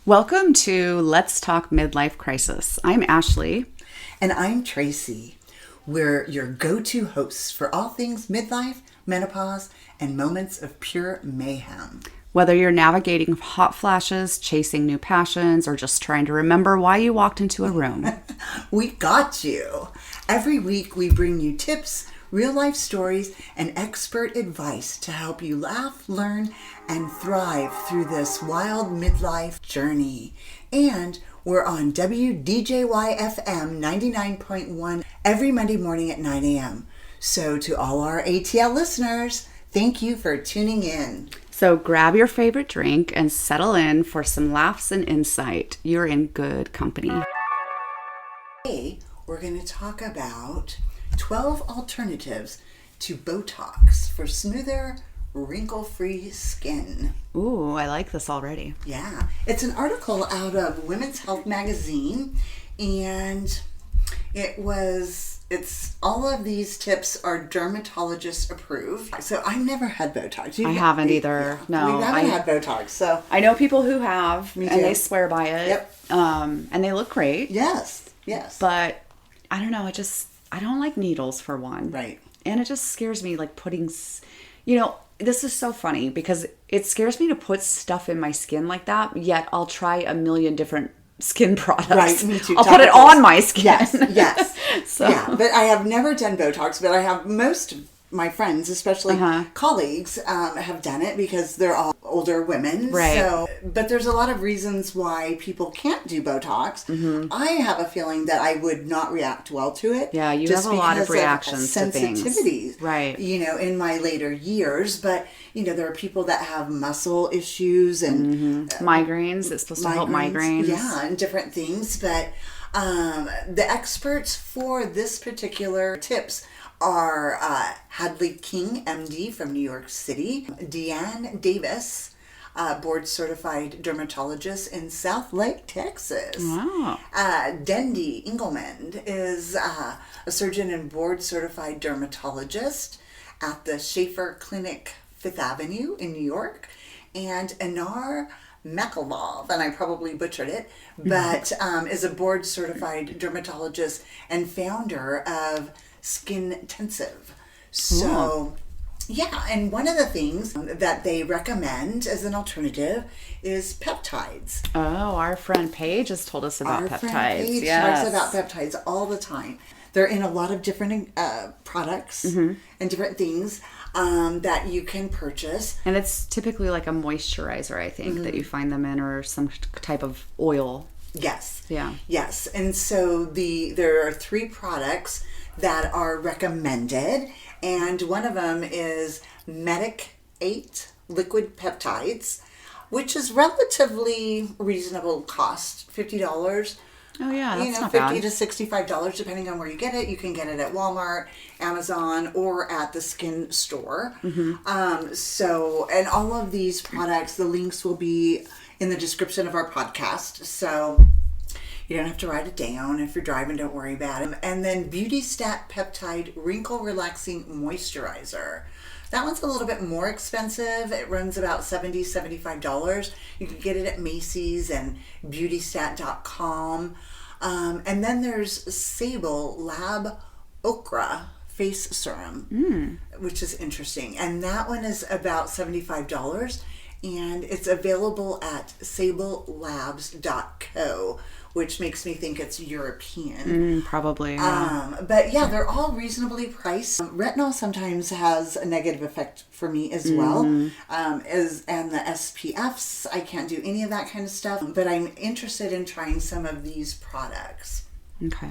Welcome to Let's Talk Midlife Crisis. I'm Ashley. And I'm Tracy. We're your go-to hosts for all things midlife, menopause, and moments of pure mayhem. Whether you're navigating hot flashes, chasing new passions, or just trying to remember why you walked into a room, we got you. Every week we bring you tips, real-life stories, and expert advice to help you laugh, learn, and thrive through this wild midlife journey. And we're on WDJY-FM 99.1 every Monday morning at 9 a.m. So to all our ATL listeners, thank you for tuning in. So grab your favorite drink and settle in for some laughs and insight. You're in good company. Today, we're going to talk about 12 alternatives to Botox for smoother, wrinkle-free skin. Ooh, I like this already. Yeah. It's an article out of Women's Health magazine, and it's all of these tips are dermatologist approved. So I've never had Botox. I haven't either. Yeah. No. We haven't had Botox, so. I know people who have, Me and too. they swear by it. Yep. And they look great. Yes. But I don't know, I don't like needles for one. Right. And it just scares me, like putting, this is so funny because it scares me to put stuff in my skin like that, yet I'll try a million different skin products. Right, me too. I'll put it on my skin. Yes. So. Yeah, but I have never done Botox, but I have most of my friends, especially colleagues, have done it because they're all older women. Right. So, but there's a lot of reasons why people can't do Botox. Mm-hmm. I have a feeling that I would not react well to it. Yeah, you just have a lot of reactions to sensitivities, things. Right. In my later years. But, there are people that have muscle issues and migraines. It's supposed to help migraines. Yeah, and different things. But the experts for this particular tips are Hadley King, MD from New York City, Deanne Davis, board-certified dermatologist in South Lake, Texas. Wow. Dendi Engelman is a surgeon and board-certified dermatologist at the Schaefer Clinic, 5th Avenue in New York, and Anar Makalov, and I probably butchered it, but is a board-certified dermatologist and founder of Skin Intensive. So, yeah, and one of the things that they recommend as an alternative is peptides. Oh, our friend Paige has told us about peptides. Our friend Paige talks about peptides all the time. They're in a lot of different products and different things that you can purchase. And it's typically like a moisturizer, I think, that you find them in, or some type of oil. Yes. Yeah. Yes. And so there are 3 products that are recommended, and one of them is Medic 8 liquid peptides, which is relatively reasonable cost, $50. Oh yeah, that's not $50 bad. to $65 depending on where you get it. You can get it at Walmart, Amazon, or at the skin store. And all of these products, the links will be in the description of our podcast. So you don't have to write it down. If you're driving, don't worry about it. And then BeautyStat Peptide Wrinkle Relaxing Moisturizer. That one's a little bit more expensive. It runs about $70, $75. You can get it at Macy's and BeautyStat.com. And then there's Sable Lab Okra Face Serum, which is interesting. And that one is about $75. And it's available at sablelabs.co, which makes me think it's European. Probably. Yeah. But yeah, they're all reasonably priced. Retinol sometimes has a negative effect for me as well. And the SPFs, I can't do any of that kind of stuff. But I'm interested in trying some of these products. Okay.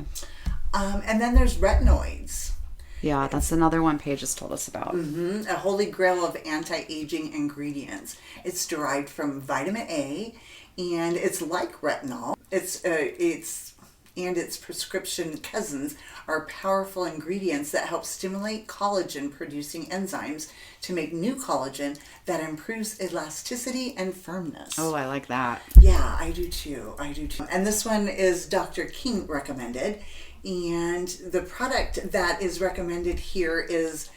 And then there's retinoids. Yeah, that's another one Paige has told us about. A holy grail of anti-aging ingredients. It's derived from vitamin A, and it's like retinol. Its prescription cousins are powerful ingredients that help stimulate collagen-producing enzymes to make new collagen that improves elasticity and firmness. Oh, I like that. Yeah, I do too. And this one is Dr. King recommended. And the product that is recommended here is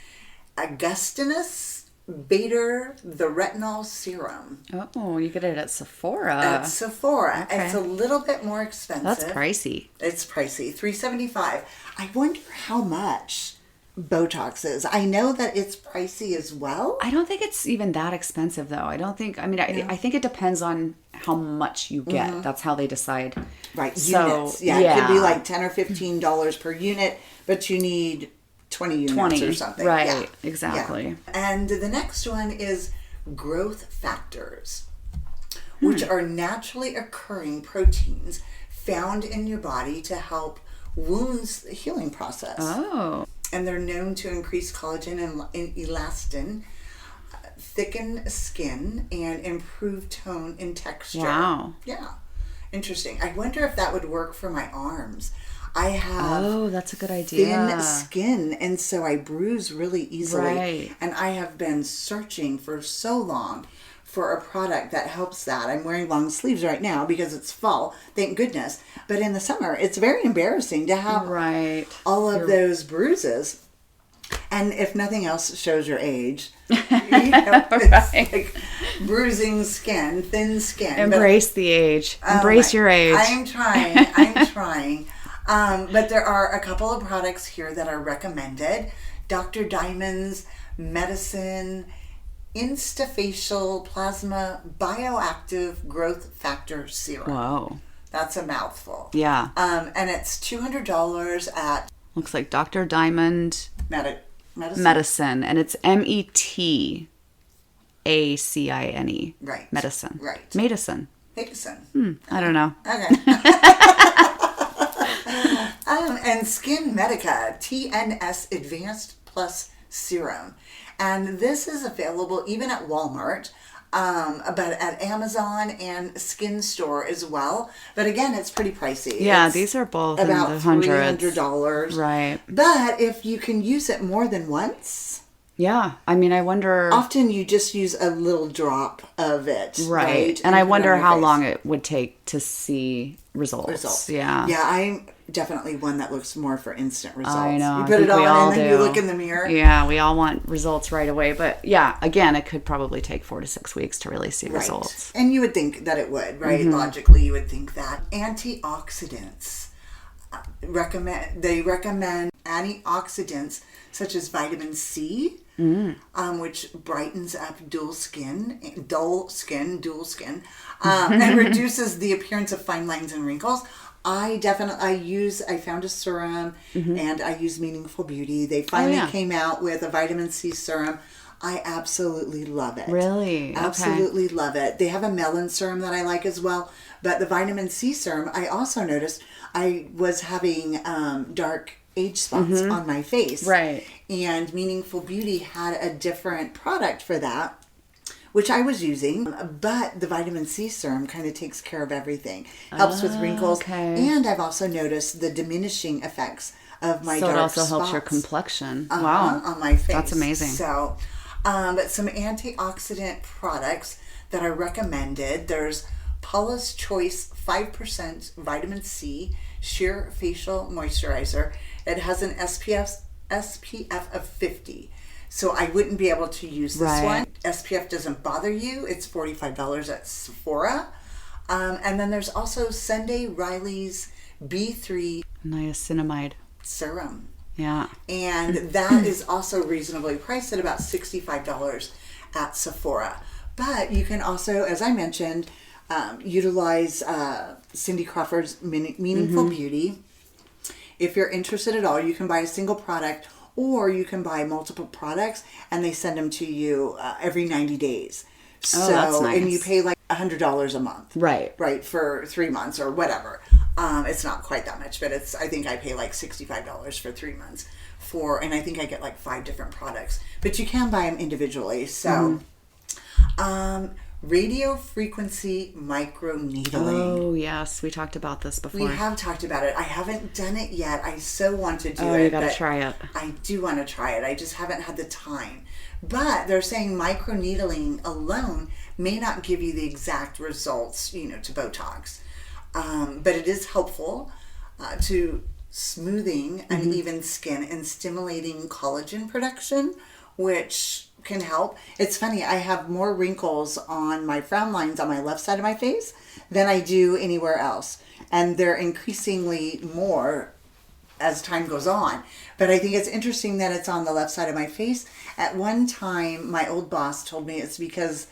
Augustinus Bader, the retinol serum. Oh, you get it at Sephora. At Sephora. Okay. It's a little bit more expensive. That's pricey. It's pricey. $375. I wonder how much Botox is. I know that it's pricey as well. I don't think it's even that expensive, though. I think it depends on how much you get. That's how they decide. Right, So, units. Yeah, it could be like $10 or $15 per unit, but you need 20 units or something. Right, yeah. exactly. Yeah. And the next one is growth factors, which are naturally occurring proteins found in your body to help wounds healing process. Oh. And they're known to increase collagen and elastin, thicken skin, and improve tone and texture. Wow. Yeah. Interesting. I wonder if that would work for my arms. I have that's a good idea. thin skin, and so I bruise really easily. Right. And I have been searching for so long for a product that helps that. I'm wearing long sleeves right now because it's fall, thank goodness. But in the summer, it's very embarrassing to have all of those bruises. And if nothing else shows your age, it's like bruising skin, thin skin. Embrace the age. Embrace your age. I'm trying. But there are a couple of products here that are recommended. Dr. Diamond's Medicine Instafacial Plasma Bioactive Growth Factor Serum. Whoa. That's a mouthful. Yeah. And it's $200 at Looks like Dr. Diamond Medicine. and it's METACINE. Right. Medicine. Right. Medicine. I don't know. Okay. And Skin Medica TNS Advanced Plus Serum. And this is available even at Walmart, but at Amazon and Skin Store as well. But again, it's pretty pricey. Yeah, it's these are both about in the hundreds. $300. Right. But if you can use it more than once, yeah. I mean, I wonder. often you just use a little drop of it. Right. And And I put it wonder on your how face. long it would take to see results. Yeah. Yeah, I'm definitely one that looks more for instant results. I know. You I put think it we on all and then do. you look in the mirror. Yeah, we all want results right away. But yeah, again, it could probably take 4 to 6 weeks to really see results. And you would think that it would, right? Logically, you would think that. Antioxidants. They recommend antioxidants such as vitamin C, which brightens up dull skin, and reduces the appearance of fine lines and wrinkles. I found a serum and I use Meaningful Beauty. They finally came out with a vitamin C serum. I absolutely love it. Really? Absolutely love it. They have a melon serum that I like as well. But the vitamin C serum, I also noticed I was having dark age spots on my face. Right. And Meaningful Beauty had a different product for that, which I was using, but the vitamin C serum kind of takes care of everything. Helps with wrinkles. Okay. And I've also noticed the diminishing effects of my dark spots. So it also helps your complexion. Wow. On my face. That's amazing. So, but some antioxidant products that are recommended. There's Paula's Choice 5% Vitamin C Sheer Facial Moisturizer. It has an SPF of 50. So I wouldn't be able to use this one. SPF doesn't bother you. It's $45 at Sephora. And then there's also Sunday Riley's B3 Niacinamide serum. Yeah. And that is also reasonably priced at about $65 at Sephora. But you can also, as I mentioned, utilize Cindy Crawford's Meaningful Beauty. If you're interested at all, you can buy a single product or you can buy multiple products and they send them to you every 90 days. So, that's nice. And you pay like $100 a month. Right. Right, for 3 months or whatever. It's not quite that much, but I think I pay like $65 for 3 months and I think I get like 5 different products. But you can buy them individually. So, radiofrequency microneedling. Oh, yes. We talked about this before. We have talked about it. I haven't done it yet. I so want to do it. Oh, you gotta try it. I do want to try it. I just haven't had the time. But they're saying microneedling alone may not give you the exact results, to Botox. But it is helpful to smoothing uneven skin and stimulating collagen production, which can help. It's funny, I have more wrinkles on my frown lines on my left side of my face than I do anywhere else. And they're increasingly more as time goes on. But I think it's interesting that it's on the left side of my face. At one time, my old boss told me it's because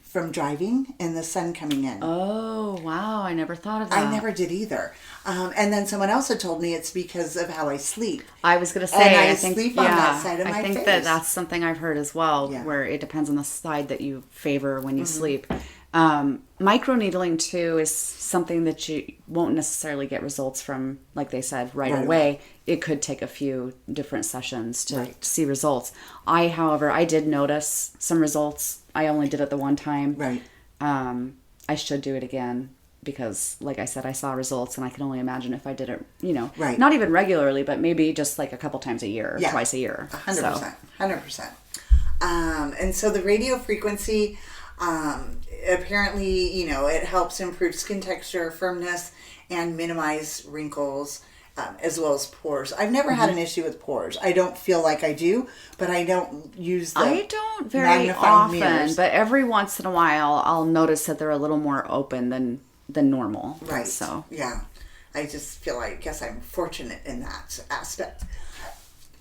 from driving and the sun coming in. Oh, wow. I never thought of that. I never did either. And then someone else had told me it's because of how I sleep. I was going to say, and I think, sleep on that side of my face. I think that's something I've heard as well, where it depends on the side that you favor when you sleep. Microneedling too is something that you won't necessarily get results from, like they said, right away. It could take a few different sessions to see results. However, I did notice some results. I only did it the one time. Right. I should do it again because, like I said, I saw results, and I can only imagine if I did it, not even regularly, but maybe just like a couple times a year, twice a year. 100%. 100%. And so the radiofrequency, apparently, it helps improve skin texture, firmness, and minimize wrinkles, as well as pores. I've never had an issue with pores. I don't feel like I do, but I don't use the I don't very often, mirrors. But every once in a while, I'll notice that they're a little more open than normal. Right. So yeah, I just feel like, I guess I'm fortunate in that aspect.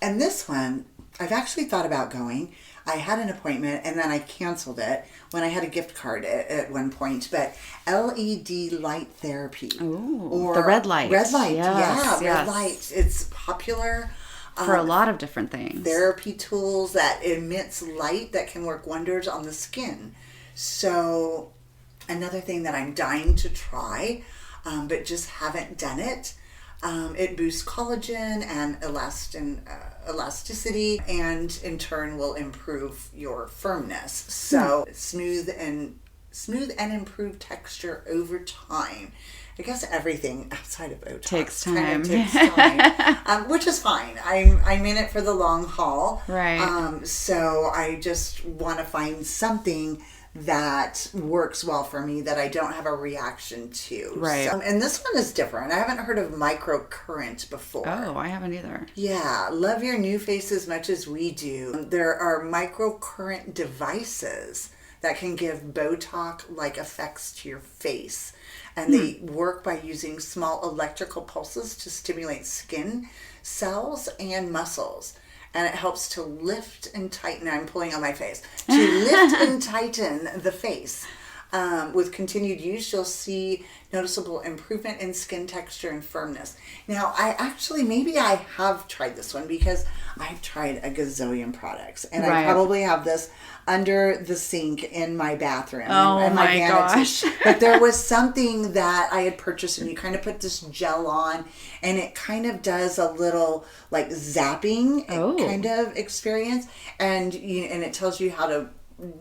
And this one, I've actually thought about going. I had an appointment and then I canceled it when I had a gift card at one point. But LED light therapy. Ooh, or the red light. Red light, red light. It's popular. For a lot of different things. Therapy tools that emits light that can work wonders on the skin. So another thing that I'm dying to try, but just haven't done it. It boosts collagen and elasticity, and in turn will improve your firmness. So smooth and improved texture over time. I guess everything outside of Botox takes time, which is fine. I'm in it for the long haul, right? So I just want to find something that works well for me that I don't have a reaction to. Right. So, and this one is different. I haven't heard of microcurrent before. Oh, I haven't either. Yeah. Love your new face as much as we do. There are microcurrent devices that can give Botox-like effects to your face. And they work by using small electrical pulses to stimulate skin cells and muscles. And it helps to lift and tighten. I'm pulling on my face. To lift and tighten the face. With continued use, you'll see noticeable improvement in skin texture and firmness. Now, maybe I have tried this one because I've tried a gazillion products. And I probably have this under the sink in my bathroom. Oh, my gosh. But there was something that I had purchased, and you kind of put this gel on, and it kind of does a little like zapping kind of experience. And it tells you how to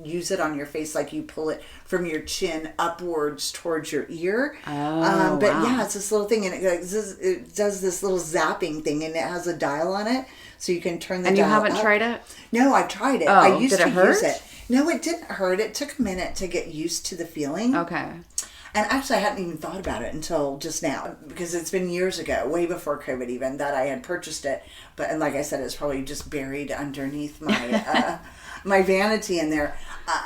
use it on your face, like you pull it from your chin upwards towards your ear. It's this little thing, and it does this little zapping thing, and it has a dial on it, so you can turn the dial up. And you haven't tried it? No, I've tried it. Oh, I used did it to hurt? use it. No, it didn't hurt. It took a minute to get used to the feeling. Okay. And actually, I hadn't even thought about it until just now, because it's been years ago, way before COVID even, that I had purchased it. And like I said, it's probably just buried underneath my my vanity in there.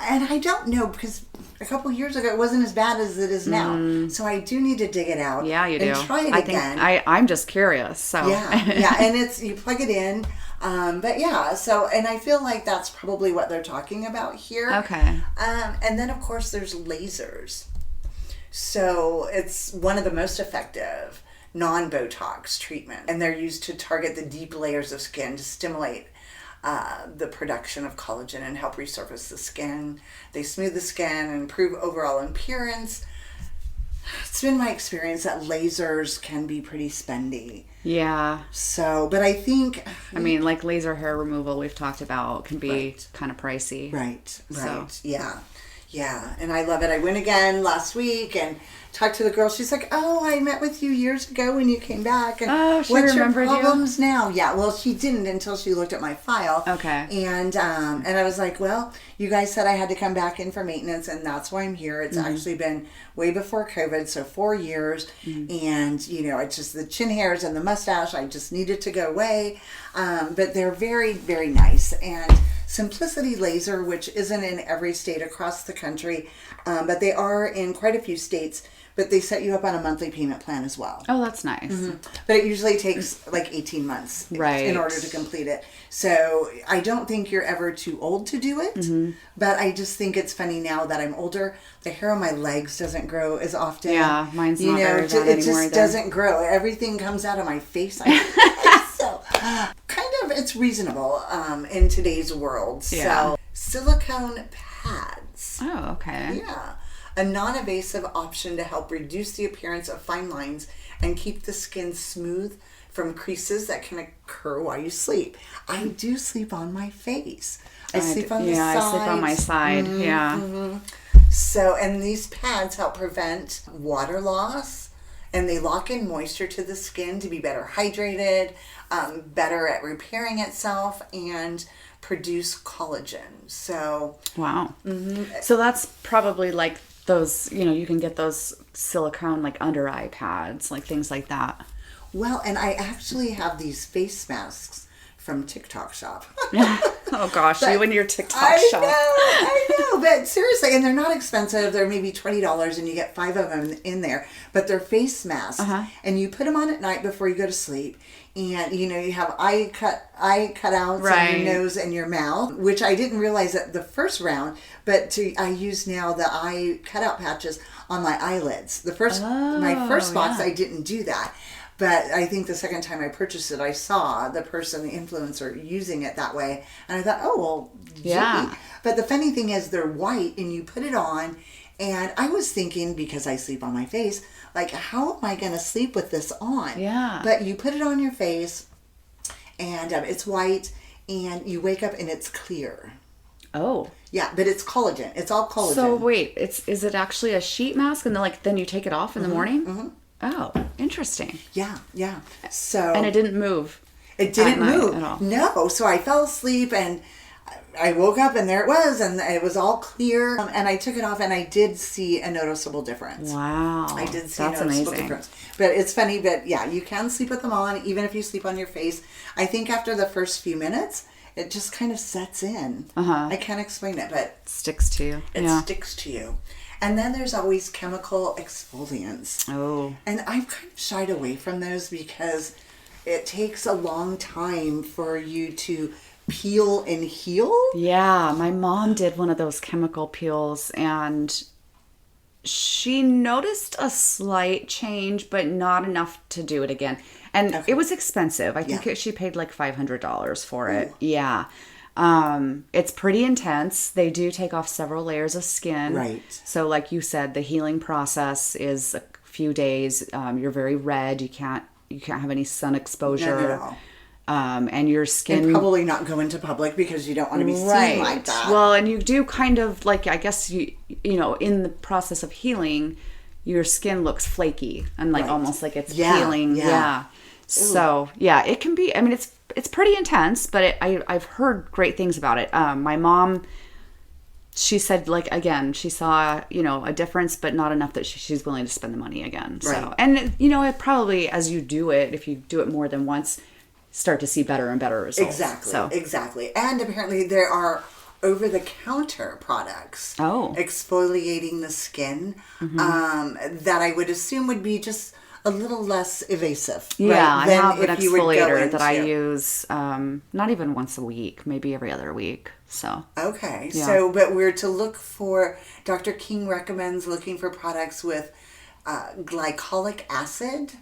And I don't know, because a couple years ago, it wasn't as bad as it is now. So I do need to dig it out. Yeah, you do. And try it again. I'm just curious. So Yeah. And you plug it in. And I feel like that's probably what they're talking about here. Okay. And then, of course, there's lasers. So it's one of the most effective non-Botox treatment. And they're used to target the deep layers of skin to stimulate the production of collagen and help resurface the skin. They smooth the skin and improve overall appearance. It's been my experience that lasers can be pretty spendy. Yeah. So, but I think... like laser hair removal we've talked about can be kind of pricey. Right. So. Yeah. And I love it. I went again last week and talked to the girl. She's like, "Oh, I met with you years ago when you came back. And she what's your remembered problems now?" Yeah, well, she didn't until she looked at my file. Okay. And I was like, "Well, you guys said I had to come back in for maintenance, and that's why I'm here. It's actually been way before COVID, so 4 years. And, it's just the chin hairs and the mustache. I just needed to go away. But they're very, very nice. And Simplicity Laser, which isn't in every state across the country, but they are in quite a few states, but they set you up on a monthly payment plan as well. Oh, that's nice. But it usually takes like 18 months in order to complete it. So I don't think you're ever too old to do it, but I just think it's funny now that I'm older, the hair on my legs doesn't grow as often. Yeah, mine's not very that it just doesn't grow. Everything comes out of my face. So kind of it's reasonable in today's world. Yeah. So silicone pads. Oh, okay. Yeah. A non-invasive option to help reduce the appearance of fine lines and keep the skin smooth from creases that can occur while you sleep. I do sleep on my face. I sleep on the sides. Yeah, I sleep on my side. Yeah. So, and these pads help prevent water loss, and they lock in moisture to the skin to be better hydrated, better at repairing itself, and produce collagen. So wow. So that's probably like those, you can get those silicone like under eye pads, like things like that. Well, and I actually have these face masks from TikTok Shop. Oh gosh, you and your TikTok Shop. I know, but seriously, and they're not expensive. They're maybe $20 and you get 5 of them in there, but they're face masks and you put them on at night before you go to sleep. And, you have eye cutouts on your nose and your mouth, which I didn't realize at the first round, but I use now the eye cutout patches on my eyelids. My first box, I didn't do that. But I think the second time I purchased it, I saw the influencer, using it that way. And I thought, oh, well, gee. Yeah. But the funny thing is they're white and you put it on. And I was thinking, because I sleep on my face, like, how am I going to sleep with this on? Yeah. But you put it on your face and it's white and you wake up and it's clear. Oh. Yeah, but it's collagen. It's all collagen. So wait, is it actually a sheet mask and then you take it off in the morning? Mm-hmm. Oh, interesting. Yeah. So and it didn't move. It didn't move at all. No. So I fell asleep and I woke up and there it was, and it was all clear. And I took it off and I did see a noticeable difference. Wow. I did see a noticeable difference. But it's funny, but yeah, you can sleep with them on, even if you sleep on your face. I think after the first few minutes, it just kind of sets in. I can't explain it, but it sticks to you. It sticks to you. And then there's always chemical exfoliants. Oh. And I've kind of shied away from those because it takes a long time for you to peel and heal. Yeah, my mom did one of those chemical peels and she noticed a slight change, but not enough to do it again. And it was expensive. I think she paid like $500 for it. Ooh. Yeah. It's pretty intense. They do take off several layers of skin. Right. So like you said, the healing process is a few days. You're very red. You can't have any sun exposure. None at all. And your skin... And probably not go into public because you don't want to be seen like that. Well, and you do kind of like, I guess, you know, in the process of healing, your skin looks flaky and like almost like it's peeling. Yeah. So, yeah, it can be, I mean, it's pretty intense, but I've heard great things about it. My mom, she said, like, again, she saw, you know, a difference, but not enough that she's willing to spend the money again. So, right. And, you know, it probably, as you do it, if you do it more than once, start to see better and better results. Exactly. And apparently there are over-the-counter products exfoliating the skin that I would assume would be just a little less evasive. Yeah, right, I have an exfoliator that I use not even once a week, maybe every other week. So okay, so but we're to look for. Dr. King recommends looking for products with glycolic acid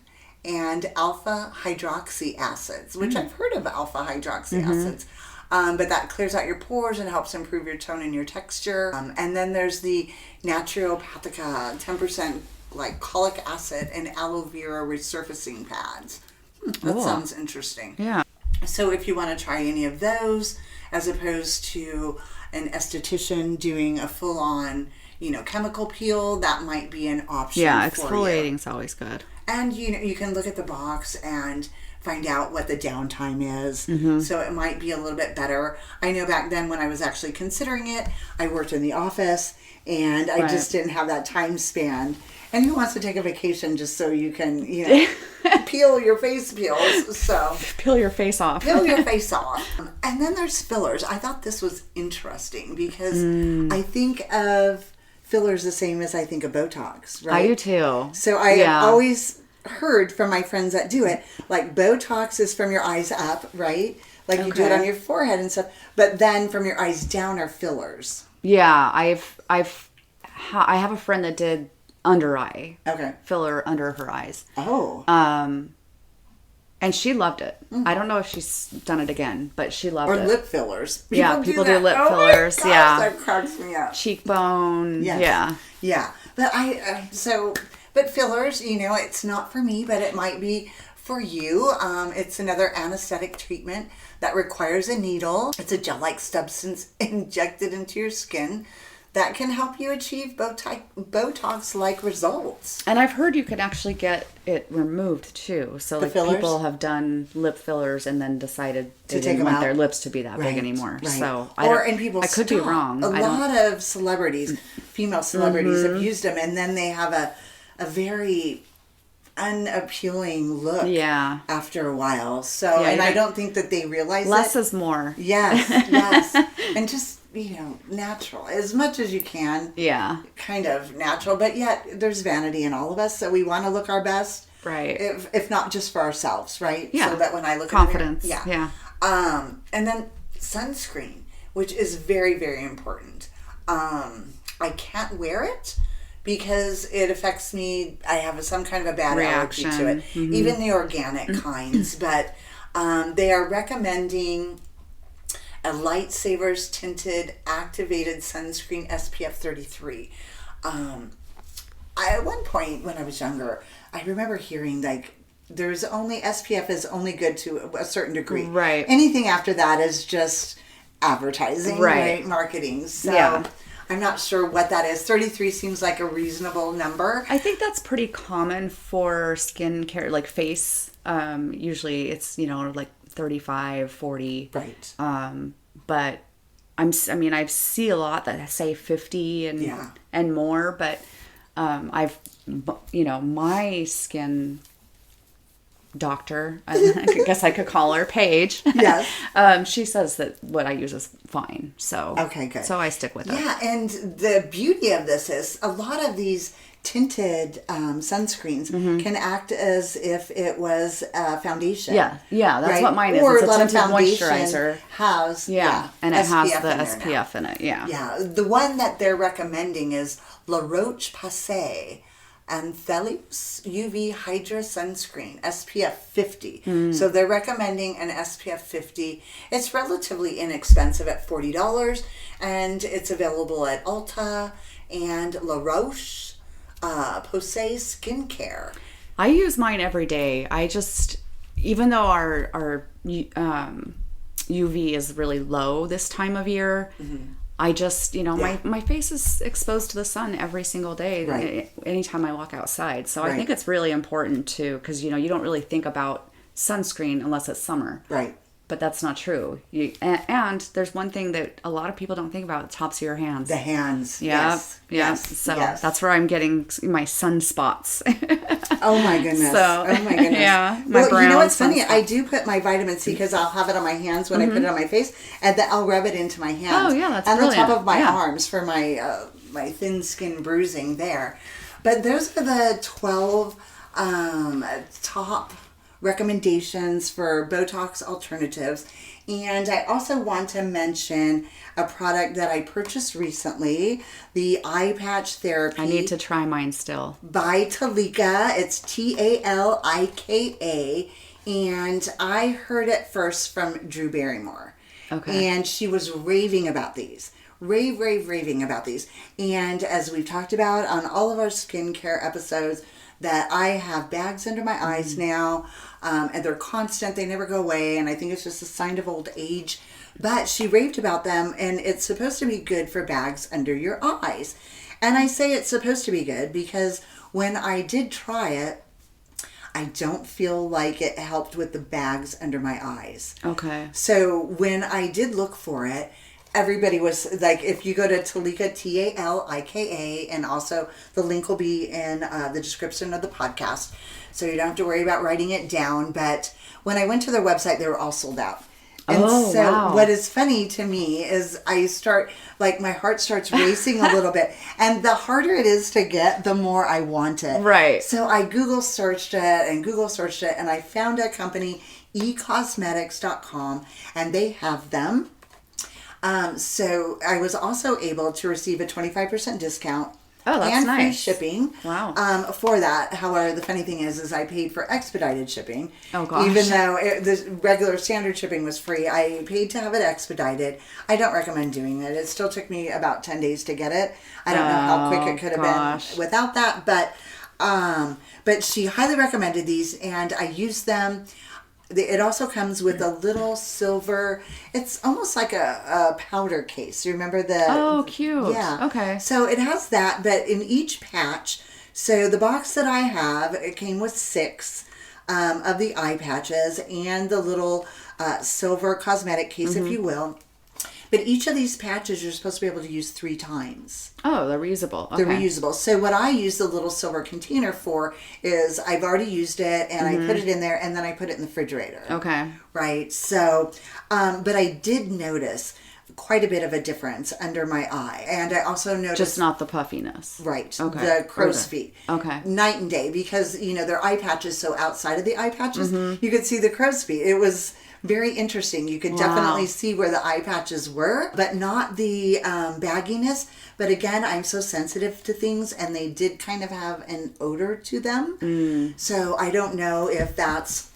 and alpha hydroxy acids, which I've heard of alpha hydroxy acids. But that clears out your pores and helps improve your tone and your texture. And then there's the Naturopathica 10% glycolic acid and aloe vera resurfacing pads. That sounds interesting. Yeah. So if you want to try any of those, as opposed to an esthetician doing a full-on, chemical peel, that might be an option. Yeah, for exfoliating's always good. And you can look at the box and find out what the downtime is. So it might be a little bit better. I know back then when I was actually considering it, I worked in the office and I just didn't have that time span. And who wants to take a vacation just so you can, peel your face peels? So peel your face off. Peel your face off. And then there's fillers. I thought this was interesting because I think of fillers the same as I think of Botox, right? I do too. So I have always heard from my friends that do it, like Botox is from your eyes up, right? Like you do it on your forehead and stuff, but then from your eyes down are fillers. Yeah, I have a friend that did under eye filler under her eyes. And she loved it. I don't know if she's done it again, but she loved it. Or lip fillers. People do lip fillers. My gosh, that cracks me up. Cheekbone. Yes. Yeah. But but fillers, it's not for me, but it might be for you. It's another anesthetic treatment that requires a needle. It's a gel-like substance injected into your skin that can help you achieve Botox-like results. And I've heard you can actually get it removed too. So like people have done lip fillers and then decided they didn't want their lips to be that big anymore. Right. So I could be wrong. A lot of celebrities, female celebrities, have used them, and then they have a very unappealing look after a while. So and I don't think that they realize less is more. Yes. And just natural as much as you can. Yeah. Kind of natural, but yet there's vanity in all of us, so we want to look our best. Right. If not just for ourselves, right? Yeah. So that when I look confidence. At the mirror, and then sunscreen, which is very, very important. I can't wear it because it affects me. I have some kind of a bad allergy to it, even the organic kinds. But they are recommending a Lightsavers tinted activated sunscreen SPF 33. At one point when I was younger, I remember hearing there's only SPF is only good to a certain degree. Right. Anything after that is just advertising, right? Marketing. So I'm not sure what that is. 33 seems like a reasonable number. I think that's pretty common for skincare, like face. Usually it's, like 35, 40. Right. But I see a lot that say 50 and more, but my skin doctor, I guess I could call her Paige. Yes. She says that what I use is fine. So okay, good. So I stick with it. Yeah, and the beauty of this is a lot of these tinted sunscreens can act as if it was a foundation. Yeah, that's what mine is. Or it's a tinted moisturizer has and it has the SPF in it. Yeah, the one that they're recommending is La Roche-Posay Anthelios UV Hydra Sunscreen SPF 50. So they're recommending an SPF 50. It's relatively inexpensive at $40, and it's available at Ulta and La Roche Posay Skincare. I use mine every day. I just, even though our UV is really low this time of year, I just, my face is exposed to the sun every single day, anytime I walk outside. So I think it's really important too, because, you don't really think about sunscreen unless it's summer. Right. But that's not true. And there's one thing that a lot of people don't think about: the tops of your hands. The hands. Yes. So that's where I'm getting my sunspots. Oh my goodness. Yeah. Well, you know what's funny? I do put my vitamin C because I'll have it on my hands when I put it on my face, and then I'll rub it into my hands. Oh yeah, that's and brilliant. On top of my arms for my my thin skin bruising there. But those are the 12 top recommendations for Botox Alternatives. And I also want to mention a product that I purchased recently, the eye patch therapy. I need to try mine still. By Talika. It's Talika. And I heard it first from Drew Barrymore. Okay. And she was raving about these. Raving about these. And as we've talked about on all of our skincare episodes, that I have bags under my eyes now, and they're constant. They never go away, and I think it's just a sign of old age. But she raved about them, and it's supposed to be good for bags under your eyes. And I say it's supposed to be good because when I did try it, I don't feel like it helped with the bags under my eyes. Okay. So when I did look for it, everybody was like, if you go to Talika, Talika, and also the link will be in the description of the podcast, so you don't have to worry about writing it down. But when I went to their website, they were all sold out. And wow. What is funny to me is I start, like, my heart starts racing a little bit. And the harder it is to get, the more I want it. Right. So I Google searched it, and I found a company, ecosmetics.com, and they have them. So I was also able to receive a 25% discount. Oh, that's and free nice. shipping. Wow. For that. However, the funny thing is I paid for expedited shipping. Oh, gosh. Even though the regular standard shipping was free, I paid to have it expedited. I don't recommend doing it. It still took me about 10 days to get it. I don't know how quick it could have been without that, but she highly recommended these, and I used them. It also comes with a little silver, it's almost like a powder case. You remember the... Oh, cute. Yeah. Okay. So it has that, but in each patch, so the box that I have, it came with 6 of the eye patches and the little silver cosmetic case, if you will. But each of these patches you're supposed to be able to use 3 times. Oh, they're reusable. Okay. They're reusable. So what I use the little silver container for is I've already used it, and I put it in there, and then I put it in the refrigerator. Okay. Right. So, but I did notice quite a bit of a difference under my eye. And I also noticed... Just not the puffiness. Right. Okay. The crow's feet. Okay. Night and day, because, their eye patches, so outside of the eye patches, you could see the crow's feet. It was... very interesting. You could definitely see where the eye patches were, but not the bagginess. But again, I'm so sensitive to things, and they did kind of have an odor to them. So I don't know if that's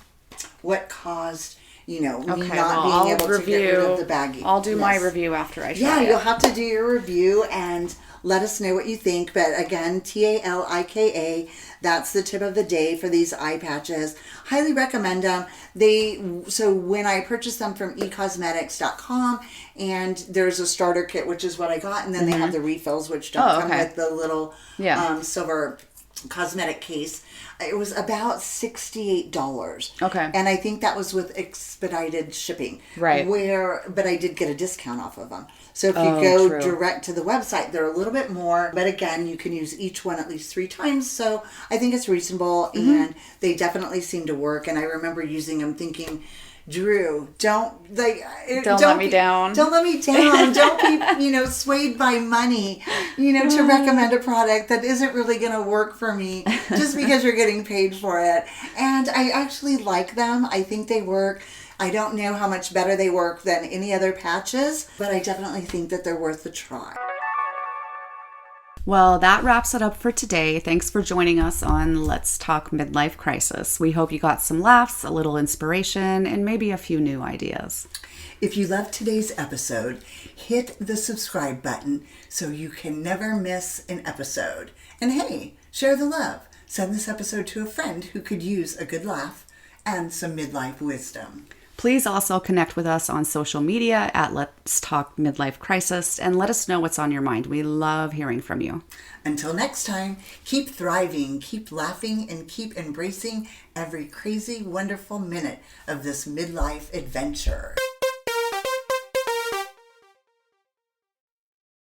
what caused, me not being able to get rid of the baggy. I'll do my review after I try it. Yeah, you'll have to do your review and let us know what you think. But again, Talika, that's the tip of the day for these eye patches. Highly recommend them. So when I purchased them from ecosmetics.com, and there's a starter kit, which is what I got, and then they have the refills, which don't come with the little silver cosmetic case. It was about $68. Okay. And I think that was with expedited shipping. Right. But I did get a discount off of them. So if you go direct to the website, they're a little bit more. But again, you can use each one at least 3 times. So I think it's reasonable, and they definitely seem to work. And I remember using them thinking, Drew, don't let me down. Don't let me down. Don't be, swayed by money, to recommend a product that isn't really going to work for me just because you're getting paid for it. And I actually like them. I think they work. I don't know how much better they work than any other patches, but I definitely think that they're worth a try. Well, that wraps it up for today. Thanks for joining us on Let's Talk Midlife Crisis. We hope you got some laughs, a little inspiration, and maybe a few new ideas. If you loved today's episode, hit the subscribe button so you can never miss an episode. And hey, share the love. Send this episode to a friend who could use a good laugh and some midlife wisdom. Please also connect with us on social media at Let's Talk Midlife Crisis and let us know what's on your mind. We love hearing from you. Until next time, keep thriving, keep laughing, and keep embracing every crazy, wonderful minute of this midlife adventure.